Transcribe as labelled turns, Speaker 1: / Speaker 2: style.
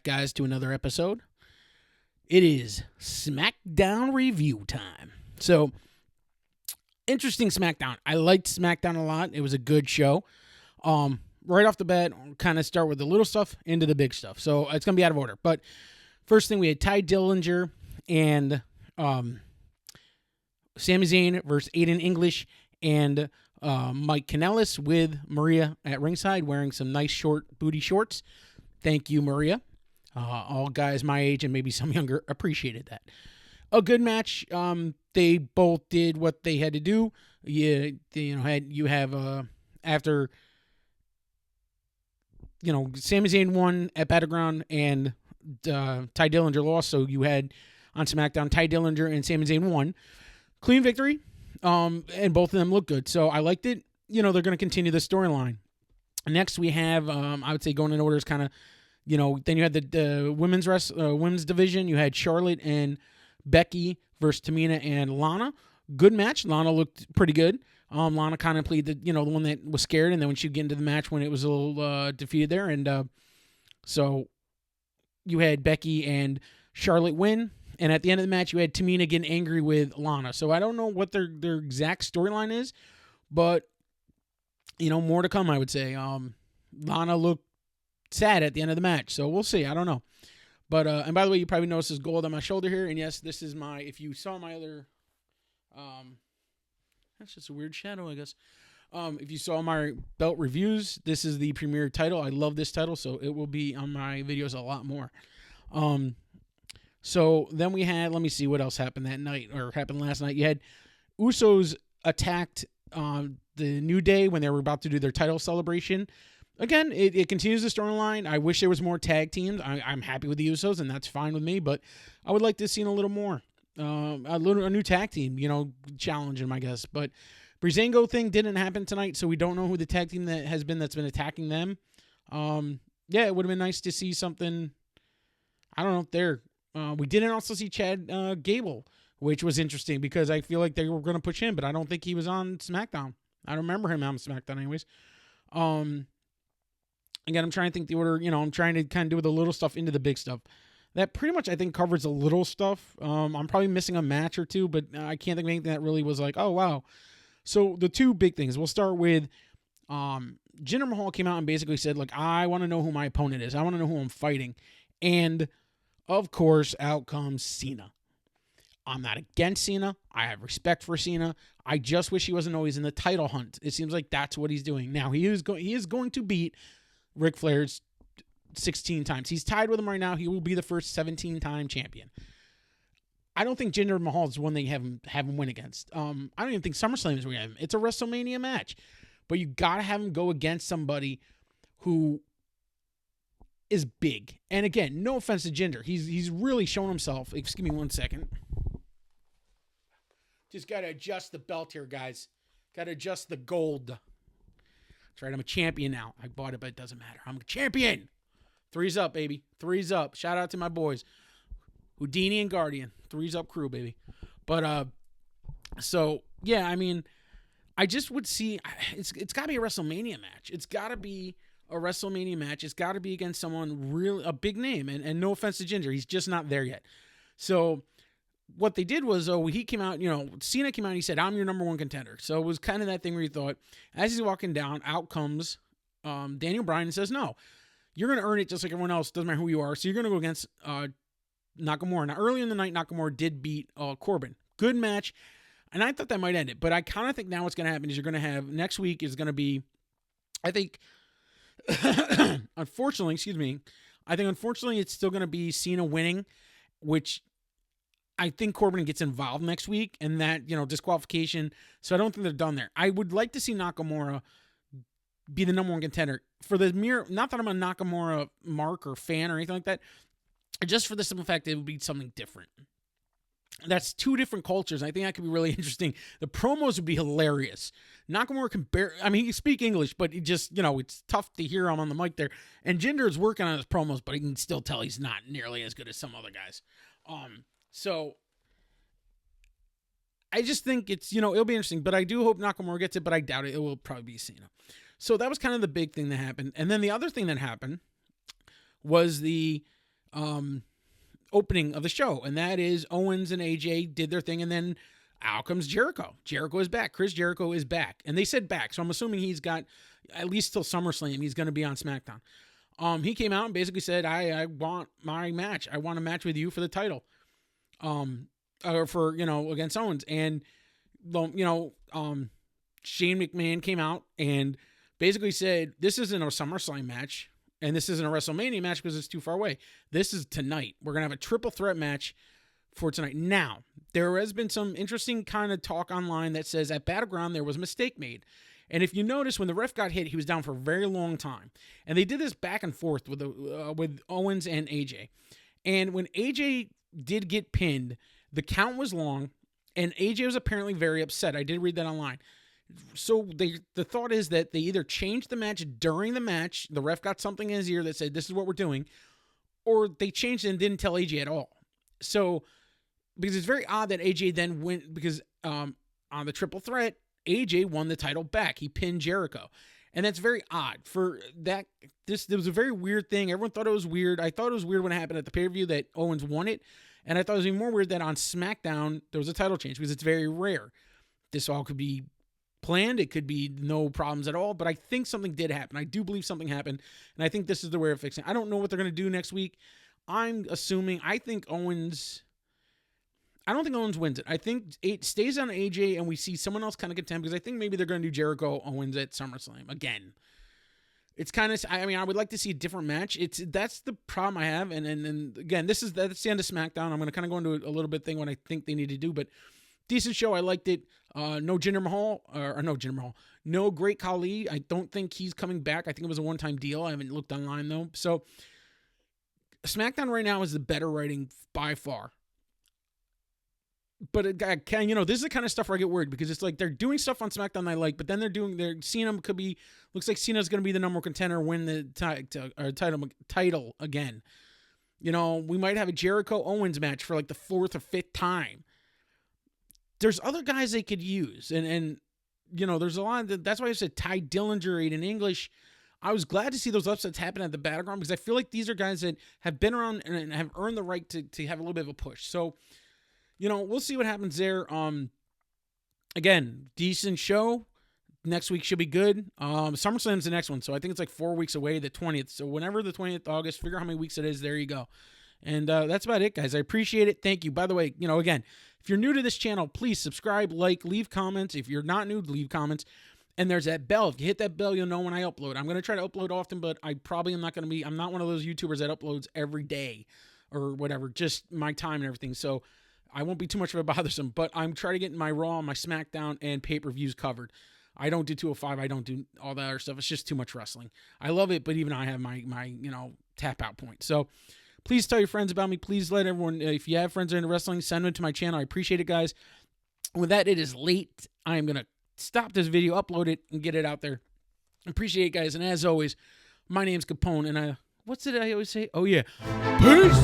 Speaker 1: back, guys, to another episode. It is Smackdown review time. So, interesting Smackdown. I liked Smackdown a lot. It was a good show. Right off the bat, kind of start with the little stuff into the big stuff. So, it's going to be out of order. But first thing, we had Ty Dillinger and Sami Zayn versus Aiden English and Mike Kanellis with Maria at ringside wearing some nice short booty shorts. Thank you, Maria. All guys my age and maybe some younger appreciated that. A good match. They both did what they had to do. After Sami Zayn won at Battleground and Ty Dillinger lost, so you had on SmackDown Ty Dillinger and Sami Zayn won. Clean victory. And both of them look good. So I liked it. They're going to continue the storyline. Next, we have, I would say going in order is kind of, then you had the women's division. You had Charlotte and Becky versus Tamina and Lana. Good match. Lana looked pretty good. Lana kind of played the one that was scared, and then when she'd get into the match when it was a little defeated there. And so you had Becky and Charlotte win. And at the end of the match, you had Tamina getting angry with Lana. So I don't know what their exact storyline is, but, more to come, I would say. Lana looked sad at the end of the match, so we'll see. I don't know. But, and by the way, you probably noticed this gold on my shoulder here. And yes, this is if you saw my other, that's just a weird shadow, I guess. If you saw my belt reviews, this is the premier title. I love this title, so it will be on my videos a lot more. So then we had, let me see what else happened that night or happened last night. You had Usos attacked the New Day when they were about to do their title celebration. Again, it continues the storyline. I wish there was more tag teams. I'm happy with the Usos, and that's fine with me, but I would like to see a little more. A new tag team, challenge them, I guess. But Breezango thing didn't happen tonight, so we don't know who the tag team that's been attacking them. Yeah, it would have been nice to see something, I don't know, there. We didn't also see Chad Gable, which was interesting because I feel like they were going to push him, but I don't think he was on SmackDown. I don't remember him on SmackDown anyways. Again, I'm trying to think the order, I'm trying to kind of do the little stuff into the big stuff. That pretty much, I think, covers the little stuff. I'm probably missing a match or two, but I can't think of anything that really was like, oh, wow. So the two big things, we'll start with Jinder Mahal came out and basically said, like, I want to know who my opponent is. I want to know who I'm fighting. And of course, out comes Cena. I'm not against Cena. I have respect for Cena. I just wish he wasn't always in the title hunt. It seems like that's what he's doing. Now, he is going to beat Ric Flair's 16 times. He's tied with him right now. He will be the first 17-time champion. I don't think Jinder Mahal is one they have him win against. I don't even think SummerSlam is where you have him. It's a WrestleMania match. But you got to have him go against somebody who is big. And again, no offense to Jinder. He's really shown himself. Excuse me one second. Just got to adjust the belt here, guys. Got to adjust the gold. That's right, I'm a champion now. I bought it, but it doesn't matter. I'm a champion. 3's up, baby. 3's up. Shout out to my boys. Houdini and Guardian. 3's up crew, baby. But, so, yeah, I mean, I just would see, it's got to be a WrestleMania match. It's got to be a WrestleMania match. It's got to be against someone really a big name. And no offense to Jinder, he's just not there yet. So what they did was, he came out, Cena came out and he said, I'm your number one contender. So it was kind of that thing where you thought, as he's walking down, out comes Daniel Bryan and says, no, you're going to earn it just like everyone else. Doesn't matter who you are. So you're going to go against Nakamura. Now, early in the night, Nakamura did beat Corbin. Good match. And I thought that might end it. But I kind of think now what's going to happen is you're going to have, next week is going to be, I think, unfortunately, it's still going to be Cena winning, which I think Corbin gets involved next week and that, disqualification. So I don't think they're done there. I would like to see Nakamura be the number one contender for the mere, not that I'm a Nakamura mark or fan or anything like that, just for the simple fact that it would be something different. That's two different cultures. I think that could be really interesting. The promos would be hilarious. Nakamura can he can speak English, but he just, it's tough to hear him on the mic there. And Jinder is working on his promos, but you can still tell he's not nearly as good as some other guys. So I just think it's, it'll be interesting, but I do hope Nakamura gets it, but I doubt it. It will probably be Cena. So that was kind of the big thing that happened. And then the other thing that happened was the opening of the show, and that is Owens and AJ did their thing, and then out comes Jericho. Jericho is back. Chris Jericho is back, and they said back, so I'm assuming he's got at least till SummerSlam. He's going to be on SmackDown. He came out and basically said, I want my match. I want a match with you for the title. Or for, against Owens. And, Shane McMahon came out and basically said, this isn't a SummerSlam match, and this isn't a WrestleMania match because it's too far away. This is tonight. We're going to have a triple threat match for tonight. Now, there has been some interesting kind of talk online that says at Battleground there was a mistake made. And if you notice, when the ref got hit, he was down for a very long time. And they did this back and forth with Owens and AJ. And when AJ did get pinned, the count was long, and AJ was apparently very upset. I did read that online. So the thought is that they either changed the match during the match, the ref got something in his ear that said, this is what we're doing, or they changed it and didn't tell AJ at all. So, because it's very odd that AJ then went, because on the triple threat, AJ won the title back. He pinned Jericho. And that's very odd. For that, this was a very weird thing. Everyone thought it was weird. I thought it was weird when it happened at the pay-per-view that Owens won it. And I thought it was even more weird that on SmackDown, there was a title change, because it's very rare. This all could be planned. It could be no problems at all. But I think something did happen. I do believe something happened. And I think this is the way of fixing it. I don't know what they're going to do next week. I think Owens wins it. I think it stays on AJ and we see someone else kind of contend, because I think maybe they're going to do Jericho Owens at SummerSlam again. It's kind of, I would like to see a different match. That's the problem I have. And again, that's the end of SmackDown. I'm going to kind of go into a little bit thing what I think they need to do, but decent show. I liked it. No Great Khali. I don't think he's coming back. I think it was a one-time deal. I haven't looked online though. So SmackDown right now is the better writing by far. But this is the kind of stuff where I get worried, because it's like they're doing stuff on SmackDown I like, but then Cena looks like Cena's going to be the number one contender, win the title again. We might have a Jericho Owens match for like the fourth or fifth time. There's other guys they could use, and there's a lot. That's why I said Ty Dillinger, Aiden English. I was glad to see those upsets happen at the Battleground, because I feel like these are guys that have been around and have earned the right to have a little bit of a push. So, we'll see what happens there. Again, decent show. Next week should be good. SummerSlam's the next one, so I think it's like 4 weeks away, the 20th. So whenever the 20th of August, figure out how many weeks it is. There you go. And that's about it, guys. I appreciate it. Thank you. By the way, again, if you're new to this channel, please subscribe, like, leave comments. If you're not new, leave comments. And there's that bell. If you hit that bell, you'll know when I upload. I'm going to try to upload often, but I probably am not going to be. I'm not one of those YouTubers that uploads every day or whatever, just my time and everything. So I won't be too much of a bothersome, but I'm trying to get my Raw, my SmackDown, and pay-per-views covered. I don't do 205. I don't do all that other stuff. It's just too much wrestling. I love it, but even I have my tap out point. So please tell your friends about me. Please let everyone, if you have friends that are into wrestling, send them to my channel. I appreciate it, guys. With that, it is late. I am going to stop this video, upload it, and get it out there. Appreciate it, guys. And as always, my name's Capone, and what's it I always say? Oh, yeah. Peace!